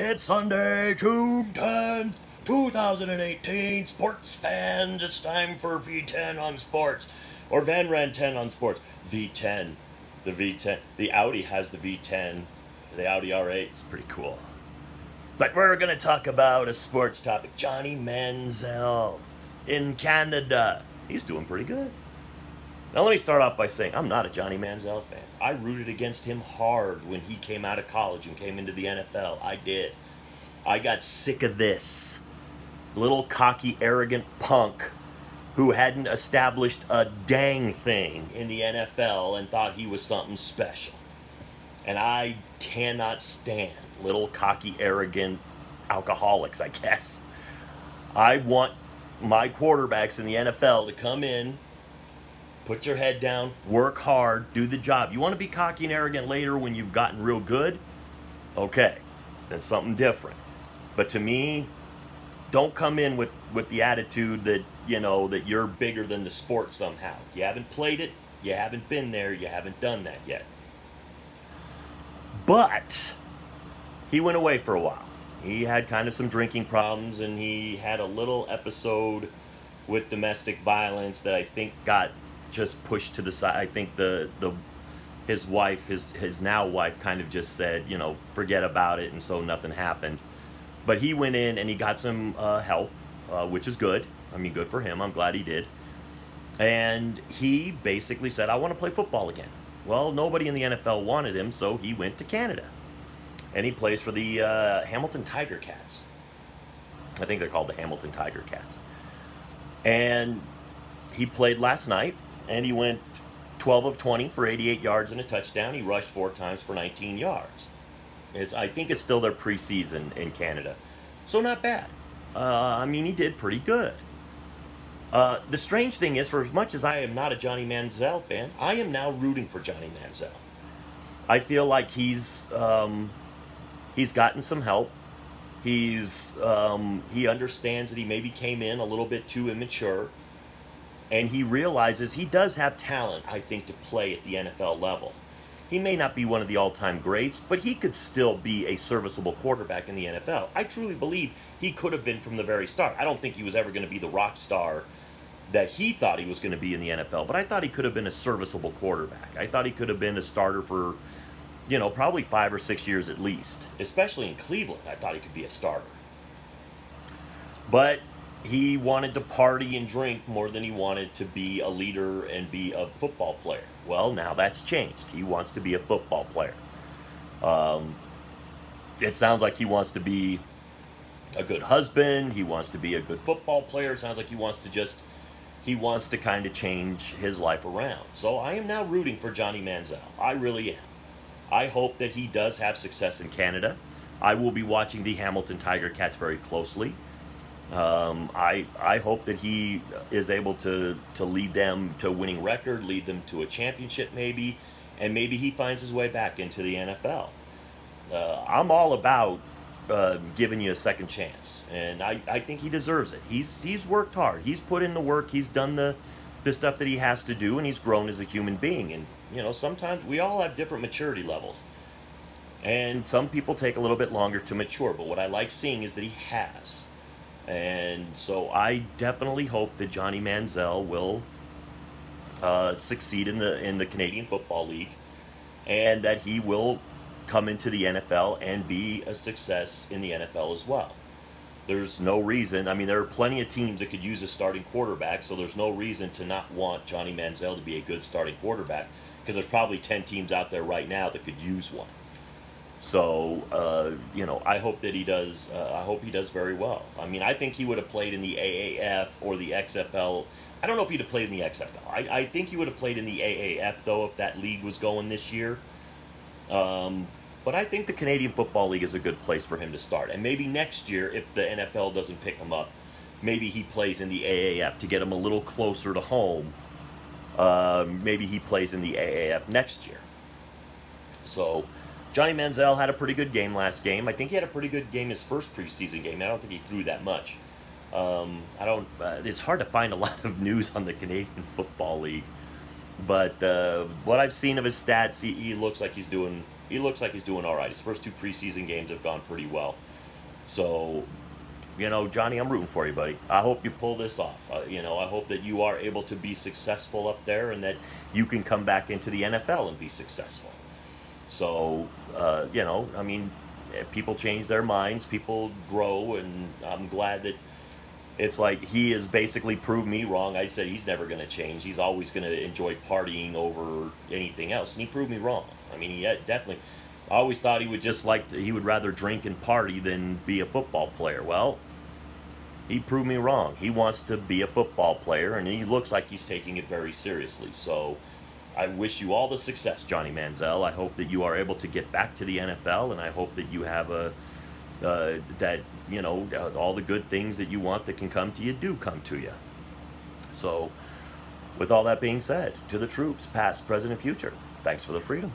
It's Sunday, June 10th, 2018. Sports fans, it's time for V10 on sports. Or Van Ran 10 on sports. V10. The V10. The Audi has the V10. The Audi R8. It's pretty cool. But we're going to talk about a sports topic. Johnny Manziel in Canada. He's doing pretty good. Now let me start off by saying I'm not a Johnny Manziel fan. I rooted against him hard when he came out of college and came into the NFL. I did. I got sick of this little cocky, arrogant punk who hadn't established a dang thing in the NFL and thought he was something special. And I cannot stand little cocky, arrogant alcoholics, I guess. I want my quarterbacks in the NFL to come in, put your head down, work hard, do the job. You want to be cocky and arrogant later when you've gotten real good? Okay, that's something different. But to me, don't come in with the attitude that, you know, that you're bigger than the sport somehow. You haven't played it, you haven't been there, you haven't done that yet. But he went away for a while. He had kind of some drinking problems, and he had a little episode with domestic violence that I think got just pushed to the side. I think his wife, his now wife, kind of just said, you know, forget about it, and so nothing happened. But he went in and he got some help, which is good. I mean, good for him. I'm glad he did. And he basically said, I want to play football again. Well, nobody in the NFL wanted him, so he went to Canada. And he plays for the Hamilton Tiger Cats. I think they're called the Hamilton Tiger Cats. And he played last night, and he went 12 of 20 for 88 yards and a touchdown. He rushed 4 times for 19 yards. I think it's still their preseason in Canada. So not bad. I mean, he did pretty good. The strange thing is, for as much as I am not a Johnny Manziel fan, I am now rooting for Johnny Manziel. I feel like he's gotten some help. He understands that he maybe came in a little bit too immature. And he realizes he does have talent, I think, to play at the NFL level. He may not be one of the all-time greats, but he could still be a serviceable quarterback in the NFL. I truly believe he could have been from the very start. I don't think he was ever going to be the rock star that he thought he was going to be in the NFL, but I thought he could have been a serviceable quarterback. I thought he could have been a starter for, you know, probably 5 or 6 years at least. Especially in Cleveland, I thought he could be a starter. But he wanted to party and drink more than he wanted to be a leader and be a football player. Well, now that's changed. He wants to be a football player. It sounds like he wants to be a good husband. He wants to be a good football player. It sounds like he wants to kind of change his life around. So I am now rooting for Johnny Manziel. I really am. I hope that he does have success in Canada. I will be watching the Hamilton Tiger Cats very closely. I hope that he is able to lead them to a winning record, lead them to a championship maybe, and maybe he finds his way back into the NFL. I'm all about giving you a second chance, and I think he deserves it. He's worked hard. He's put in the work. He's done the stuff that he has to do, and he's grown as a human being. And, you know, sometimes we all have different maturity levels. And some people take a little bit longer to mature, but what I like seeing is that he has. And so I definitely hope that Johnny Manziel will succeed in the Canadian Football League, and that he will come into the NFL and be a success in the NFL as well. There's no reason. I mean, there are plenty of teams that could use a starting quarterback, so there's no reason to not want Johnny Manziel to be a good starting quarterback, because there's probably 10 teams out there right now that could use one. So, you know, I hope that he does. I hope he does very well. I mean, I think he would have played in the AAF or the XFL. I don't know if he'd have played in the XFL. I think he would have played in the AAF, though, if that league was going this year. But I think the Canadian Football League is a good place for him to start. And maybe next year, if the NFL doesn't pick him up, maybe he plays in the AAF to get him a little closer to home. Maybe he plays in the AAF next year. So Johnny Manziel had a pretty good game last game. I think he had a pretty good game his first preseason game. I don't think he threw that much. It's hard to find a lot of news on the Canadian Football League. But what I've seen of his stats, he looks like he's doing all right. His first 2 preseason games have gone pretty well. So, Johnny, I'm rooting for you, buddy. I hope you pull this off. I hope that you are able to be successful up there and that you can come back into the NFL and be successful. So, I mean, people change their minds, people grow, and I'm glad that it's like he has basically proved me wrong. I said he's never going to change. He's always going to enjoy partying over anything else, and he proved me wrong. I mean, he definitely. I always thought he would he would rather drink and party than be a football player. Well, he proved me wrong. He wants to be a football player, and he looks like he's taking it very seriously. So I wish you all the success, Johnny Manziel. I hope that you are able to get back to the NFL, and I hope that you have all the good things that you want that can come to you do come to you. So with all that being said, to the troops, past, present, and future, thanks for the freedom.